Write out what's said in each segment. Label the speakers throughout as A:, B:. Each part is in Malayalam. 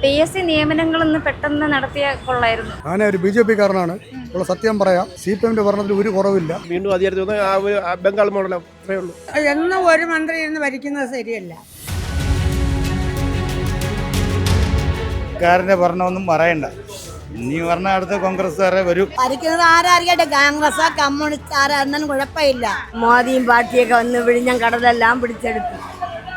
A: PSC നിയമനങ്ങളൊന്ന് പെട്ടെന്ന് നടത്തിയ കൊള്ളായിരുന്നു.
B: ഞാനൊരു BJP കാരനാണ്. ഉള്ള സത്യം പറയാം, CPM ഭരണത്തിൽ ഒരു കുറവില്ല.
C: വീണ്ടും അധികാരത്തിൽ ബംഗാൾ മോഡൽ അത്രേ ഉള്ളൂ.
D: എന്നും ഒരു മന്ത്രി ഇരുന്ന് ഭരിക്കുന്നത് ശരിയല്ല.
E: സർക്കാരിന്റെ ഭരണമൊന്നും പറയണ്ട. ഇനി പറഞ്ഞ അടുത്ത കോൺഗ്രസ്സുകാരെ വരും.
D: ഭരിക്കുന്നത് ആരായിരിക്കട്ടെ, കോൺഗ്രസ് കമ്മ്യൂണിസ്റ്റ് ആരായിരുന്നാലും കുഴപ്പമില്ല.
F: മോദിയും പാർട്ടിയൊക്കെ വന്ന് വിഴിഞ്ഞം കടലെല്ലാം പിടിച്ചെടുത്തു.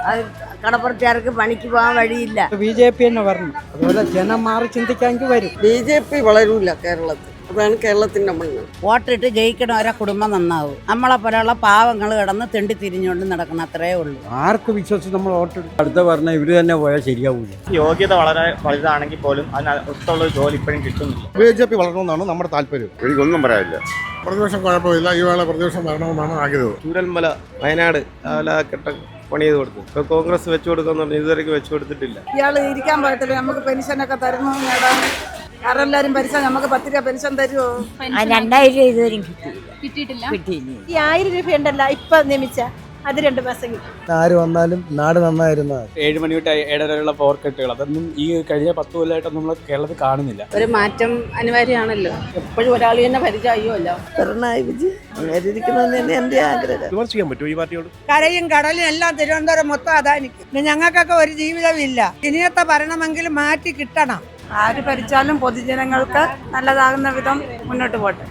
F: അത് കടപ്പുറത്തുകാർക്ക് പണിക്ക് പോകാൻ വഴിയില്ല.
G: BJP തന്നെ വരണം. അതുപോലെ ജനം മാറി ചിന്തിക്കാമെങ്കിൽ വരും.
H: BJP വളരൂല കേരളത്തിൽ. അതാണ് കേരളത്തിന്റെ മണ്ണ്.
F: വോട്ടിട്ട് ജയിക്കണ ഒരേ കുടുംബം നന്നാവും. നമ്മളെ പോലെയുള്ള പാവങ്ങൾ കിടന്ന് തെണ്ടി തിരിഞ്ഞുകൊണ്ട് നടക്കണം, അത്രേ ഉള്ളൂ.
G: ആർക്ക് വിശ്വസിച്ച് നമ്മൾ വോട്ടിടും? അടുത്ത പറഞ്ഞ ഇവര് തന്നെ പോയാൽ ശരിയാവൂല.
I: യോഗ്യത വളരെ വലുതാണെങ്കിൽ പോലും അതിനടുത്തുള്ള ജോലി ഇപ്പോഴും കിട്ടുന്നില്ല.
B: BJP വളരണമെന്നാണ് നമ്മുടെ താല്പര്യം.
C: എനിക്കൊന്നും പറയാനില്ല.
B: പ്രതിപക്ഷം കുഴപ്പമില്ല, ഈ വേള പ്രതിപക്ഷം വരണമെന്നാണ് ആഗ്രഹം.
C: ചൂരൽമല, വയനാട് കെട്ട പണി ചെയ്ത് കൊടുത്തു. ഇപ്പൊ കോൺഗ്രസ് വെച്ചു കൊടുക്കുന്നുണ്ട്, ഇതുവരെയ്ക്ക് വെച്ചു കൊടുത്തിട്ടില്ല.
D: ഇയാള് ഇരിക്കാൻ പോയിട്ടില്ല. നമുക്ക് പെൻഷനൊക്കെ തരുന്നു നേടാൻ. കാരണം എല്ലാവരും പെൻഷൻ, നമുക്ക് 10 രൂപ പെൻഷൻ തരുമോ?
F: 2000 രൂപ ഇതുവരെയും
A: കിട്ടിയിട്ടില്ല.
F: കിട്ടിയില്ല.
D: ഈ 1000 രൂപ ഉണ്ടല്ലോ ഇപ്പൊ നിയമിച്ച, അത് 2 മാസം കിട്ടും.
B: ആര് വന്നാലും നാട് നന്നായിരുന്ന
J: 7 മണി തൊട്ട് 7:30 വരെയുള്ള പവർ കട്ടുകൾ അതൊന്നും ഈ കഴിഞ്ഞ 10 കൊല്ലമായിട്ട് നമ്മൾ കേരളത്തിൽ കാണുന്നില്ല.
H: ഒരു മാറ്റം അനിവാര്യമാണല്ലോ. എപ്പോഴും ഒരാൾ തന്നെ പരിചയമല്ലോ. പിണറായി വിജയൻ തന്നെ എന്റെ ആഗ്രഹം.
C: വിമർശിക്കാൻ പറ്റുമോ ഈ പാർട്ടിയോട്?
D: കരയും കടലും എല്ലാം തിരുവനന്തപുരം മൊത്തം അതായിരിക്കും. പിന്നെ ഞങ്ങൾക്കൊക്കെ ഒരു ജീവിതമില്ല. ഇനിയത്തെ ഭരണമെങ്കിലും മാറ്റി കിട്ടണം. ആര് ഭരിച്ചാലും പൊതുജനങ്ങൾക്ക് നല്ലതാകുന്ന വിധം മുന്നോട്ട് പോട്ടെ.